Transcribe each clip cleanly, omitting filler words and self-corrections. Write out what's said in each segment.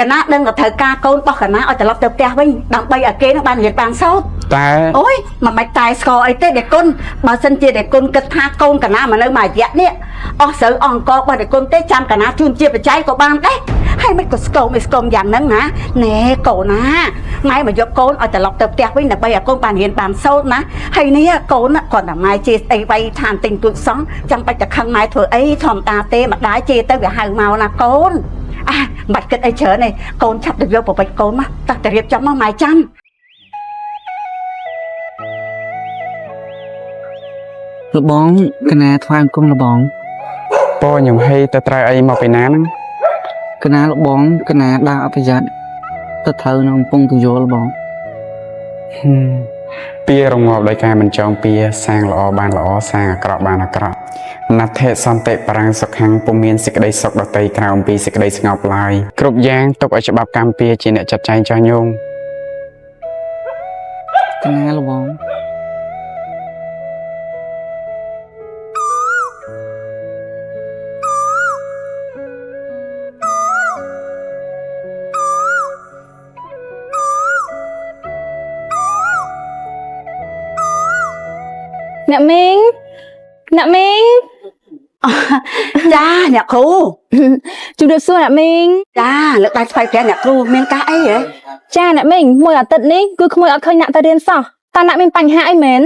កណាដឹងក៏ត្រូវការកូនរបស់កណាឲ្យត្រឡប់ទៅផ្ទះវិញដើម្បីឲ្យគេនឹងបានរៀនបានសោតតែអូយមិនតែស្គាល់អីទេដេគុណបើសិនជាដេគុណគិតថាកូនកណាមកនៅមួយរយៈនេះអស់ស្រូវអង្គរបស់ដេគុណទេចាំកណាជូនជាបច្ច័យក៏បានដែរហើយមិនក៏ស្គមយ៉ាងហ្នឹងណាណែកូនណាម៉ែមកយកកូនឲ្យត្រឡប់ទៅផ្ទះវិញដើម្បីឲ្យកូនបានរៀនបានសូត្រណាហើយនេះកូនគាត់តែម៉ែជេរអីវៃឋានទិញទួចសោះចាំបាច់តែខឹងម៉ែធ្វើអីធម្មតាទេម្ដាយជេរទៅវាហៅមកណាកូនមិនបាច់គិតអីច្រើនទេកូនឆាប់ទៅយកប្រវិចកូនមកតោះតែរៀបចំមកម៉ែចាំលបងកណាថ្វាយអង្គមលបងពរខ្ញុំហេទៅត្រូវអីមកពីណាហ្នឹងកណាលបងកណាដើរអប្រយ័ត្នទៅត្រូវនៅកំពង់ទយល់បងពារងប់ដោយការមិនចងពាសាងល្អបានល្អសាងអាក្រក់បានអាក្រក់ណដ្ឋិសន្តិបរាំងសុខੰពុំមានសេចក្តីសុខដតីក្រៅអំពីសេចក្តីស្ងប់ឡើយគ្រប់យ៉ាងទុកឲ្យច្បាប់កម្មពាជាអ្នកចាត់ចែងចោះញោមកណាលបងអ្នកមីងចាអ្នកគ្រូជម្រាបសួរអ្នកមីងចាលើកដៃស្វែងព្រះអ្នកគ្រូមានការអីហ៎ចាអ្នកមីងមួយអាទិត្យនេះគឺក្មួយអត់ឃើញអ្នកទៅរៀនសោះតើអ្នកមានបញ្ហាអីមែន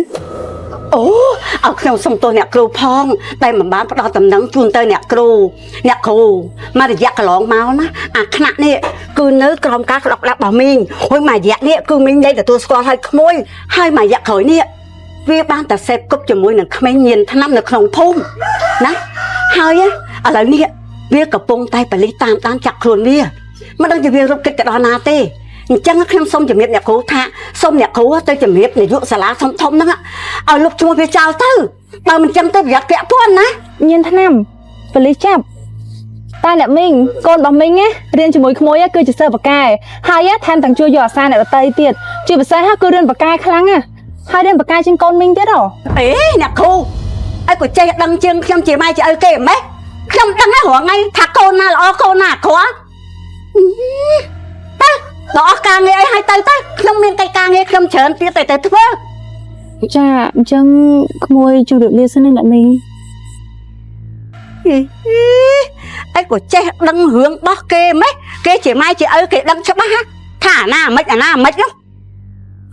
អូឲ្យខ្ញុំសុំទោសអ្នកគ្រូផងតែមិនបានផ្ដោតដំណឹងជូនទៅអ្នកគ្រូមករយៈកន្លងមកណាអាថ្នាក់នេះគឺនៅក្រោមការស្ដាប់របស់មីងហើយមួយរយៈនេះគឺមីងលែងទទួលស្គាល់ឲ្យក្មួយហើយមួយរយៈក្រោយនេះវាបានតែសេពគប់ជាមួយនឹងក្មេងញៀនថ្នាំនៅក្នុងភូមិណាហើយឥឡូវនេះវាកំពុងតែបលិសតាមដានចាក់ខ្លួនវាមិនដឹងជាវារត់គិតទៅដល់ណាទេអញ្ចឹងខ្ញុំសូមជំរាបអ្នកគ្រូថាសូមអ្នកគ្រូទៅជំរាបនាយកសាលាធំហ្នឹងឲ្យលុបឈ្មោះវាចោលទៅបើមិនចឹងទៅប្រយ័ត្នពាក់ព័ន្ធណាញៀនថ្នាំប៉ូលីសចាប់តែអ្នកមីងកូនរបស់មីងណារៀនជាមួយក្មួយគឺជាសិស្សបកែហើយថែមទាំងជួយយកអាសាអ្នកដតីទៀតជាពិសេសគឺរៀនបកែខ្លាំងណាហើយរៀនបកែជាងកូនមីងទៀតហ៎អេអ្នកគ្រូអីក៏ចេះដឹងជាងខ្ញុំជាម៉ែជាឪគេហ្មងខ្ញុំដឹងណារងថ្ងៃថាកូនណាល្អកូនណាអាក្រក់ទៅដល់អស់ការងារអីឲ្យទៅខ្ញុំមានកិច្ចការងារខ្ញុំច្រើនទៀតទៅធ្វើចាអញ្ចឹងក្មួយជម្រាបលាសិនអ្នកមីងអីក៏ចេះដឹងរឿងរបស់គេហ្មងគេជាម៉ែជាឪគេដឹងច្បាស់ថាអាណាមិននោះ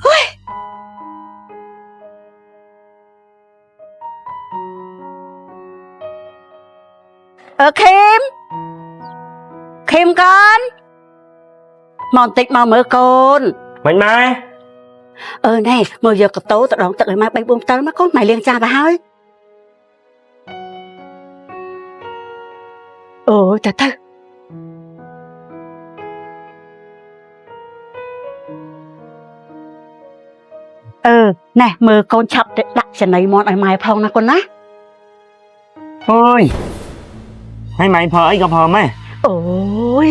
ហ៊ុយខេមកូនមកបន្តិចមកមើលកូនមិនម៉ែណែមើលយកកតោទៅដងទឹកឲ្យម៉ែ3 4តើមកកូនម៉ែលាងចានទៅហើយអូទៅណែមើលកូនឆាប់ទៅដាក់ចំណីមាត់ឲ្យម៉ែផងណាកូនណាអូយហើយម៉ែប្រើអីក៏ប្រើម៉ែអូយ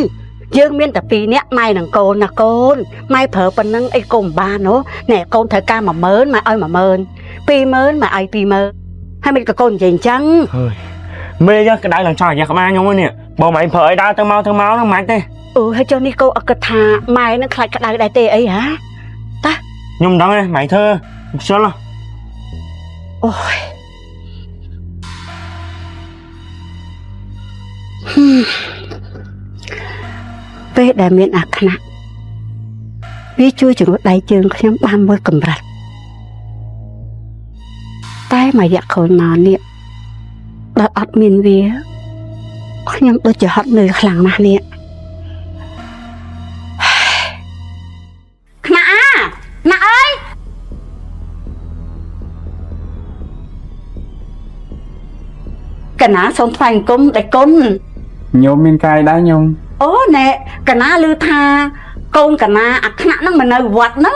យើងមានតែ2នាក់ម៉ែនិងកូនណាកូនម៉ែប្រើប៉ុណ្ណឹងអីកុំបានណូណែកូនត្រូវការ10000ម៉ែឲ្យ10000 20000ម៉ែឲ្យ20000ហើយមិនក៏កូននិយាយអញ្ចឹងហើយមេយកក្តៅឡើងចោលរយៈក្បាលខ្ញុំនេះបើម៉ែប្រើអីដើរទៅមកហ្នឹងម៉ែទេអូហើយចុះនេះកូនអត់គិតថាម៉ែនឹងខ្លាចក្តៅដែរទេអីហ៎តាខ្ញុំដឹងទេម៉ែធ្វើខ្ជិលអូយពេលដែលមានអាខ្នាក់វាជួយជំនួសដៃជើងខ្ញុំបានមួយកម្រិតតែមួយរយៈក្រោយមកនេះដល់អត់មានវាខ្ញុំដូចជាហត់នឿយខ្លាំងណាស់នេះខ្នាក់អើយកណាសូមថ្វាយអង្គមដេគុណញោមមានកាយដែរញោមអូណែកណាឮថាកូនកណាអាខ្នាក់ហ្នឹងមកនៅវត្តហ្នឹង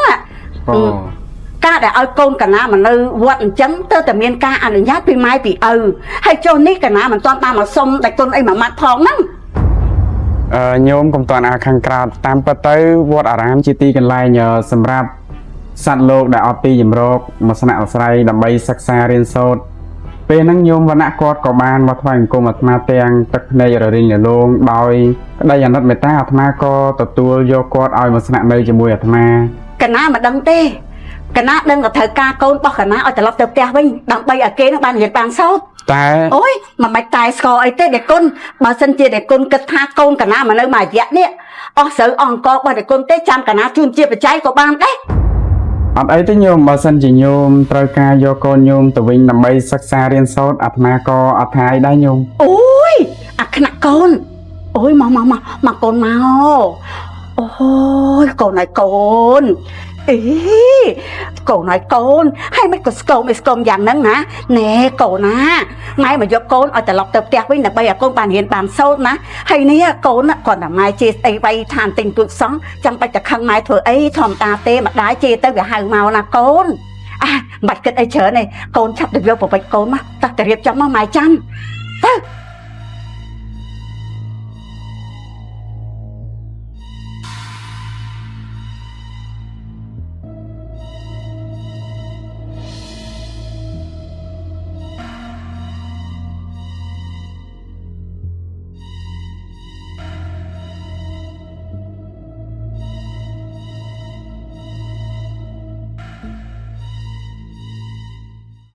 ការដែលឲ្យកូនកណាមកនៅវត្តអញ្ចឹងទៅតែមានការអនុញ្ញាតពីម៉ែពីឪហើយចុះនេះកណាមិនទាន់បានមកសុំដេគុណអីមួយម៉ាត់ផងហ្នឹងញោមកុំតាន់អាខាងក្រៅតាមពិតទៅវត្តអារាមជាទីកន្លែងសម្រាប់សត្វលោកដែលអត់ទីជំរកមកស្នាក់អាស្រ័យដើម្បីសិក្សារៀនសូត្រ ពេលហ្នឹងញោមវណ្ណៈគាត់ក៏បានមកថ្វាយអង្គមអាត្មាទាំងទឹកភ្នែកររិញរលោងដោយក្តីអាណិតមេត្តាអាត្មាក៏ទទួលយកគាត់ឲ្យមកស្នាក់នៅជាមួយអាត្មា កណាមិនដឹងទេកណាដឹងតែត្រូវការកូនរបស់កណាឲ្យត្រឡប់ទៅផ្ទះវិញដើម្បីឲ្យគេនឹងបានរៀនបានសូត្រ តែ អូយមិនបាច់តែស្គាល់អីទេដែលគុណបើសិនជាដែលគុណគិតថាកូនកណាមកនៅមួយរយៈនេះអស់ស្រូវអង្គរបស់ដែលគុណទេចាំកណាជូនជាបច្ច័យក៏បានដែរ អត់អីទេញោមបើសិនជាញោមត្រូវការយកកូនញោមទៅវិញដើម្បីសិក្សារៀនសូត្រអាត្មាក៏អត់ថាអីដែរញោម អូយអាខ្នាក់កូនអូយមកកូនមកអូយកូនហើយកូនអីកូនហើយកូនហើយមិនក៏ស្គមយ៉ាងហ្នឹងណាណែកូនណាម៉ែមកយកកូនឲ្យត្រឡប់ទៅផ្ទះវិញដើម្បីឲ្យកូនបានរៀនបានសូត្រណាហើយនេះកូនគាត់តែម៉ែជេរស្អីវៃឋានទិញទួចសោះចាំបាច់តែខឹងម៉ែធ្វើអីធម្មតាទេម្ដាយជេរទៅវាហៅមកណាកូនអាមិនបាច់គិតអីច្រើនទេកូនឆាប់ទៅយកប្រវិចកូនមកតោះទៅរៀបចំមកម៉ែចាំទៅ